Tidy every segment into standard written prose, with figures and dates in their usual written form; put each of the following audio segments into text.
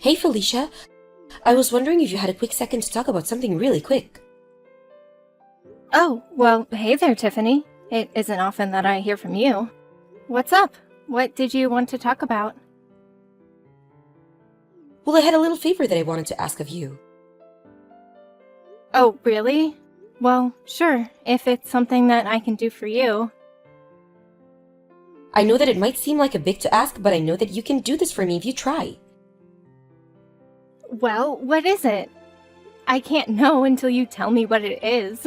Hey Felicia, I was wondering if you had a quick second to talk about something really quick. Oh, well, hey there, Tiffany. It isn't often that I hear from you. What's up? What did you want to talk about? Well, I had a little favor that I wanted to ask of you. Oh, really? Well, sure, if it's something that I can do for you. I know that it might seem like a big to ask, but I know that you can do this for me if you try. Well, what is it? I can't know until you tell me what it is.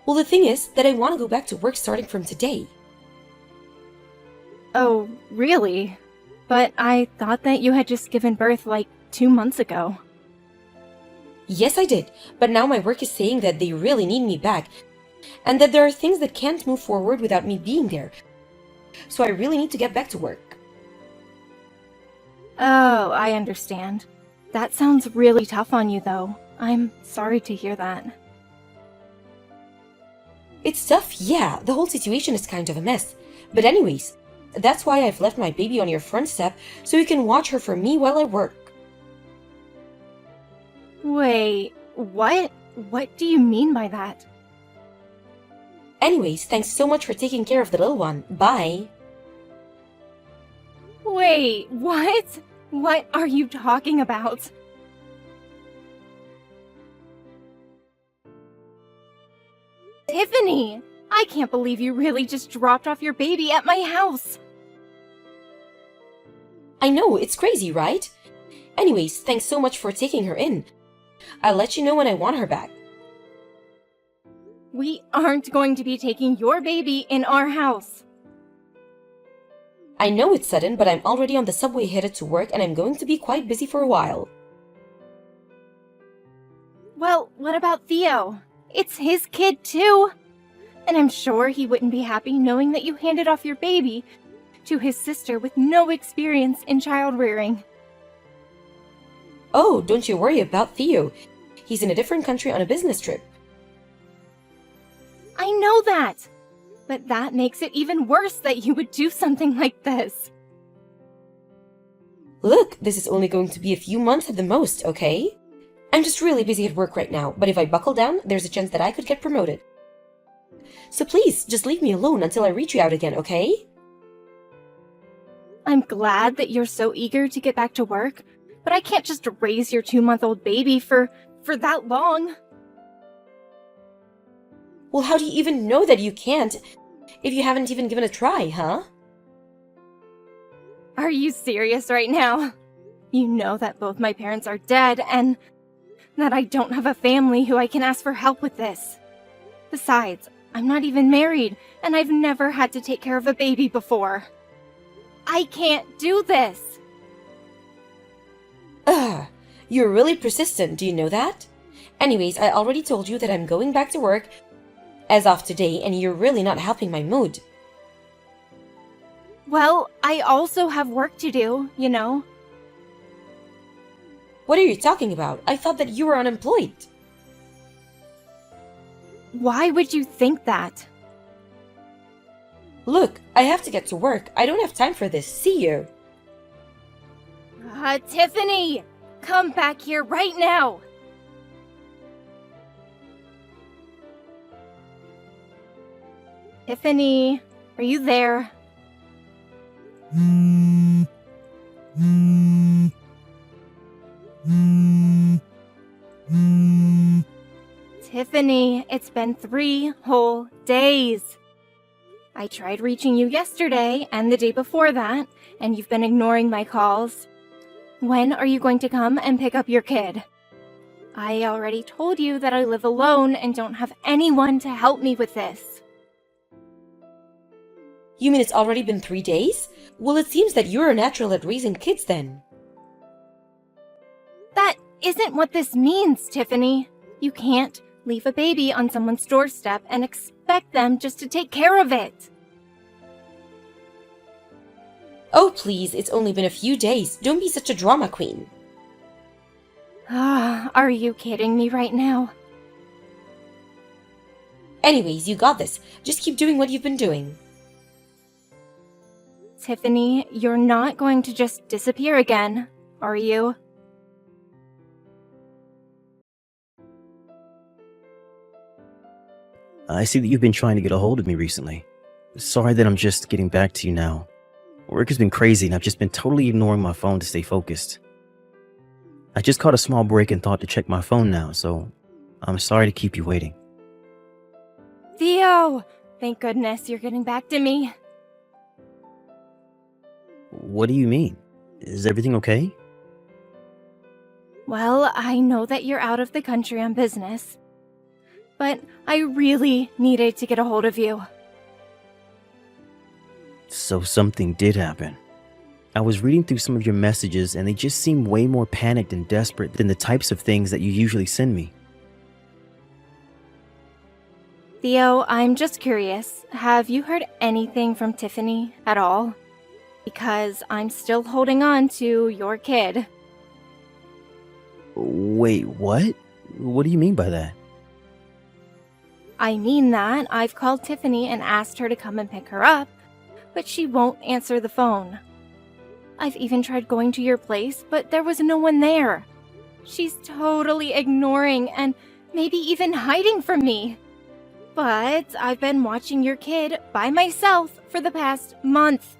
Well, the thing is that I want to go back to work starting from today. Oh, really? But I thought that you had just given birth like 2 months ago. Yes, I did, but now my work is saying that they really need me back, and that there are things that can't move forward without me being there. So I really need to get back to work. Oh, I understand. That sounds really tough on you, though. I'm sorry to hear that. It's tough, yeah, the whole situation is kind of a mess. But anyways, that's why I've left my baby on your front step so you can watch her for me while I work. Wait, what? What do you mean by that? Anyways, thanks so much for taking care of the little one. Bye. Wait, what? What are you talking about? Tiffany! I can't believe you really just dropped off your baby at my house! I know, it's crazy, right? Anyways, thanks so much for taking her in. I'll let you know when I want her back. We aren't going to be taking your baby in our house. I know it's sudden, but I'm already on the subway headed to work and I'm going to be quite busy for a while. Well, what about Theo? It's his kid too! And I'm sure he wouldn't be happy knowing that you handed off your baby to his sister with no experience in child rearing. Oh, don't you worry about Theo. He's in a different country on a business trip. I know that! But that makes it even worse that you would do something like this. Look, this is only going to be a few months at the most, okay? I'm just really busy at work right now, but if I buckle down, there's a chance that I could get promoted. So please, just leave me alone until I reach you out again, okay? I'm glad that you're so eager to get back to work, but I can't just raise your 2-month-old baby for that long. Well, how do you even know that you can't if you haven't even given a try, huh? Are you serious right now? You know that both my parents are dead and that I don't have a family who I can ask for help with this. Besides, I'm not even married and I've never had to take care of a baby before. I can't do this. Ugh, you're really persistent, do you know that? Anyways, I already told you that I'm going back to work as of today, and you're really not helping my mood. Well, I also have work to do, you know. What are you talking about? I thought that you were unemployed. Why would you think that? Look, I have to get to work. I don't have time for this. See you. Tiffany! Come back here right now! Tiffany, are you there? Tiffany, it's been 3 whole days. I tried reaching you yesterday and the day before that, and you've been ignoring my calls. When are you going to come and pick up your kid? I already told you that I live alone and don't have anyone to help me with this. You mean it's already been 3 days? Well, it seems that you're a natural at raising kids then. That isn't what this means, Tiffany. You can't leave a baby on someone's doorstep and expect them just to take care of it. Oh, please, it's only been a few days. Don't be such a drama queen. Are you kidding me right now? Anyways, you got this. Just keep doing what you've been doing. Tiffany, you're not going to just disappear again, are you? I see that you've been trying to get a hold of me recently. Sorry that I'm just getting back to you now. Work has been crazy and I've just been totally ignoring my phone to stay focused. I just caught a small break and thought to check my phone now, so I'm sorry to keep you waiting. Theo! Thank goodness you're getting back to me. What do you mean? Is everything okay? Well, I know that you're out of the country on business, but I really needed to get a hold of you. So something did happen. I was reading through some of your messages and they just seem way more panicked and desperate than the types of things that you usually send me. Theo, I'm just curious. Have you heard anything from Tiffany at all? Because I'm still holding on to your kid. Wait, what? What do you mean by that? I mean that I've called Tiffany and asked her to come and pick her up, but she won't answer the phone. I've even tried going to your place, but there was no one there. She's totally ignoring and maybe even hiding from me. But I've been watching your kid by myself for the past month.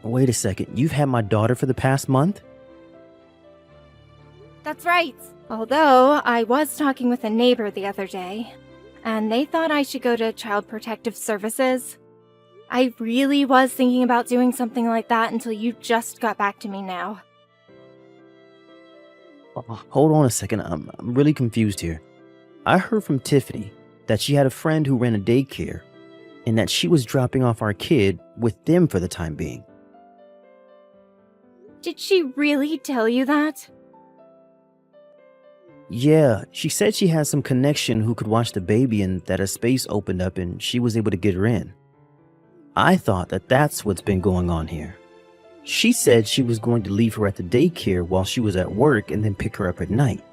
Wait a second, you've had my daughter for the past month? That's right. Although I was talking with a neighbor the other day, and they thought I should go to Child Protective Services. I really was thinking about doing something like that until you just got back to me now. Hold on a second, I'm really confused here. I heard from Tiffany that she had a friend who ran a daycare and that she was dropping off our kid with them for the time being. Did she really tell you that? Yeah, she said she had some connection who could watch the baby and that a space opened up and she was able to get her in. I thought that that's what's been going on here. She said she was going to leave her at the daycare while she was at work and then pick her up at night.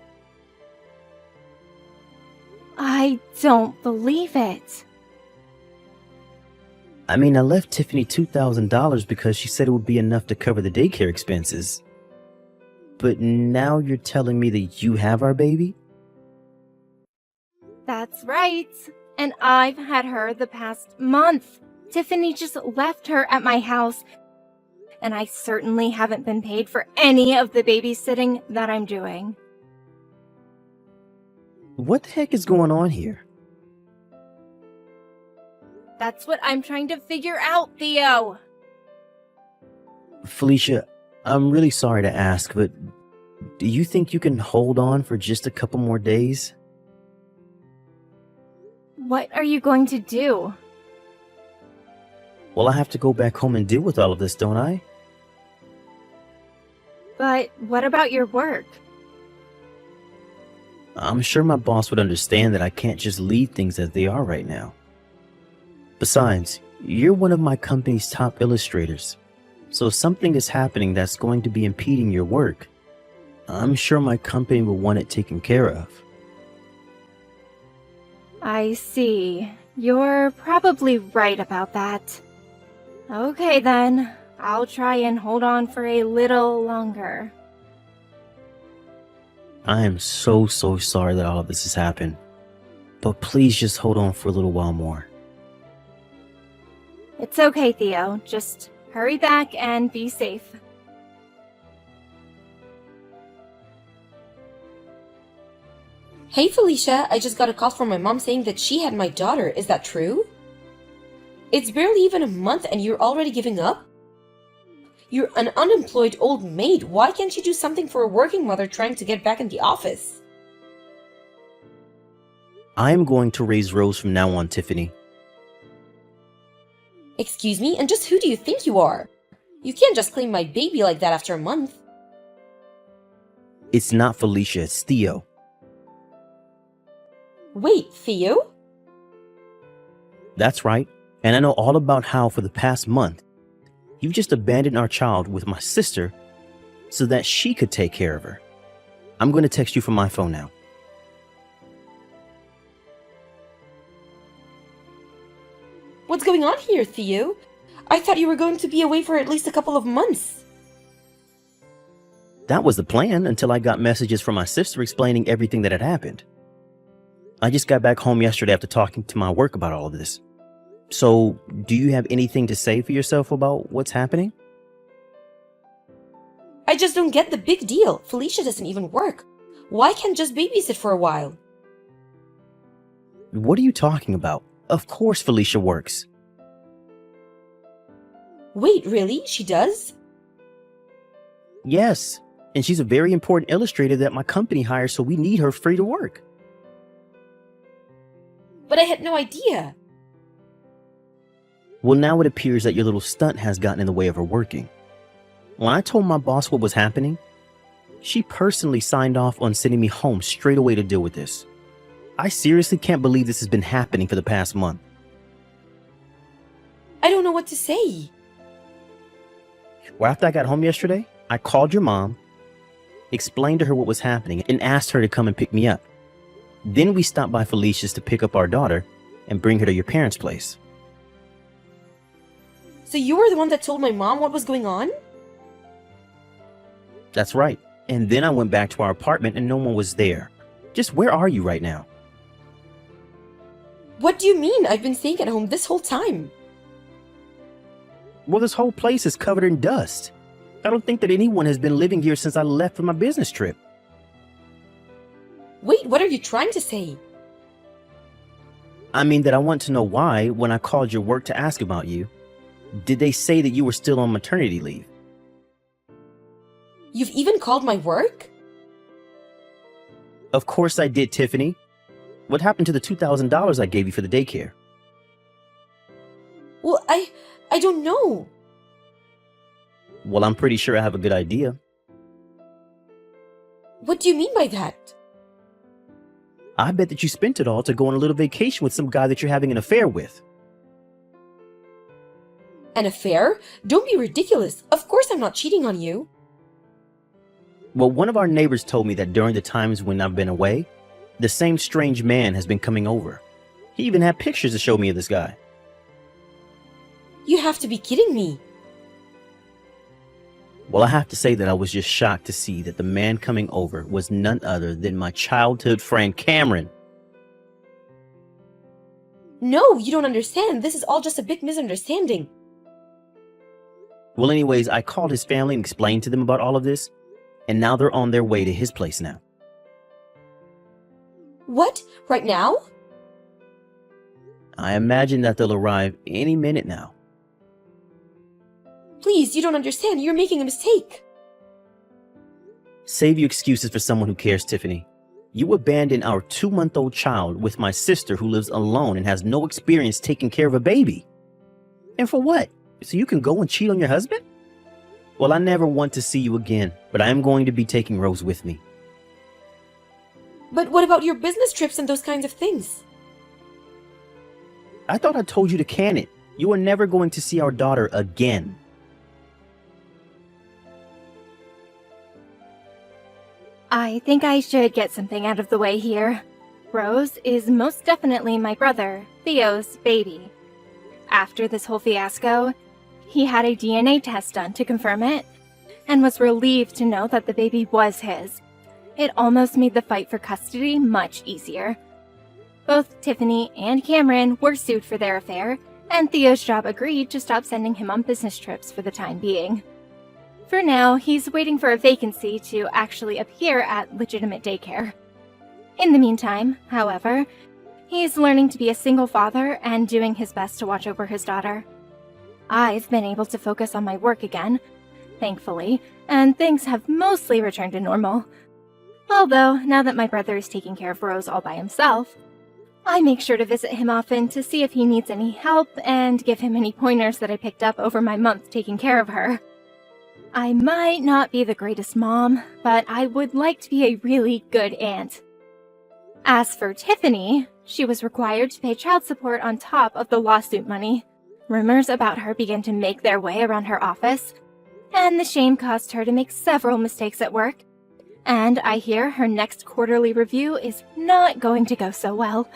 I don't believe it. I mean, I left Tiffany $2,000 because she said it would be enough to cover the daycare expenses. But now you're telling me that you have our baby? That's right. And I've had her the past month. Tiffany just left her at my house. And I certainly haven't been paid for any of the babysitting that I'm doing. What the heck is going on here? That's what I'm trying to figure out, Theo. Felicia, I'm really sorry to ask, but do you think you can hold on for just a couple more days? What are you going to do? Well, I have to go back home and deal with all of this, don't I? But what about your work? I'm sure my boss would understand that I can't just leave things as they are right now. Besides, you're one of my company's top illustrators, so if something is happening that's going to be impeding your work, I'm sure my company will want it taken care of. I see. You're probably right about that. Okay then, I'll try and hold on for a little longer. I am so sorry that all of this has happened, but please just hold on for a little while more. It's okay, Theo. Just hurry back and be safe. Hey Felicia, I just got a call from my mom saying that she had my daughter. Is that true? It's barely even a month and you're already giving up? You're an unemployed old maid. Why can't you do something for a working mother trying to get back in the office? I'm going to raise Rose from now on, Tiffany. Excuse me, and just who do you think you are? You can't just claim my baby like that after a month. It's not Felicia, it's Theo. Wait, Theo? That's right, and I know all about how for the past month, you've just abandoned our child with my sister so that she could take care of her. I'm going to text you from my phone now. What's going on here, Theo? I thought you were going to be away for at least a couple of months. That was the plan until I got messages from my sister explaining everything that had happened. I just got back home yesterday after talking to my work about all of this. So, do you have anything to say for yourself about what's happening? I just don't get the big deal. Felicia doesn't even work. Why can't just babysit for a while? What are you talking about? Of course Felicia works. Wait, really? She does? Yes, and she's a very important illustrator that my company hires, so we need her free to work. But I had no idea. Well, now it appears that your little stunt has gotten in the way of her working. When I told my boss what was happening, she personally signed off on sending me home straight away to deal with this. I seriously can't believe this has been happening for the past month. I don't know what to say. Well, after I got home yesterday, I called your mom, explained to her what was happening, and asked her to come and pick me up. Then we stopped by Felicia's to pick up our daughter and bring her to your parents' place. So you were the one that told my mom what was going on? That's right. And then I went back to our apartment and no one was there. Just where are you right now? What do you mean? I've been staying at home this whole time. Well, this whole place is covered in dust. I don't think that anyone has been living here since I left for my business trip. Wait, what are you trying to say? I mean that I want to know why, when I called your work to ask about you, did they say that you were still on maternity leave? You've even called my work? Of course I did, Tiffany. What happened to the $2,000 I gave you for the daycare? Well, I don't know. Well, I'm pretty sure I have a good idea. What do you mean by that? I bet that you spent it all to go on a little vacation with some guy that you're having an affair with. An affair? Don't be ridiculous. Of course I'm not cheating on you. Well, one of our neighbors told me that during the times when I've been away, the same strange man has been coming over. He even had pictures to show me of this guy. You have to be kidding me. Well, I have to say that I was just shocked to see that the man coming over was none other than my childhood friend Cameron. No, you don't understand. This is all just a big misunderstanding. Well, anyways, I called his family and explained to them about all of this, and now they're on their way to his place now. What? Right now? I imagine that they'll arrive any minute now. Please, you don't understand. You're making a mistake. Save your excuses for someone who cares, Tiffany. You abandoned our 2-month-old child with my sister who lives alone and has no experience taking care of a baby. And for what? So you can go and cheat on your husband? Well, I never want to see you again, but I am going to be taking Rose with me. But what about your business trips and those kinds of things? I thought I told you to can it. You are never going to see our daughter again. I think I should get something out of the way here. Rose is most definitely my brother, Theo's baby. After this whole fiasco, he had a DNA test done to confirm it, and was relieved to know that the baby was his. It almost made the fight for custody much easier. Both Tiffany and Cameron were sued for their affair, and Theo's job agreed to stop sending him on business trips for the time being. For now, he's waiting for a vacancy to actually appear at legitimate daycare. In the meantime, however, he's learning to be a single father and doing his best to watch over his daughter. I've been able to focus on my work again, thankfully, and things have mostly returned to normal. Although, now that my brother is taking care of Rose all by himself, I make sure to visit him often to see if he needs any help and give him any pointers that I picked up over my month taking care of her. I might not be the greatest mom, but I would like to be a really good aunt. As for Tiffany, she was required to pay child support on top of the lawsuit money. Rumors about her began to make their way around her office, and the shame caused her to make several mistakes at work. And I hear her next quarterly review is not going to go so well.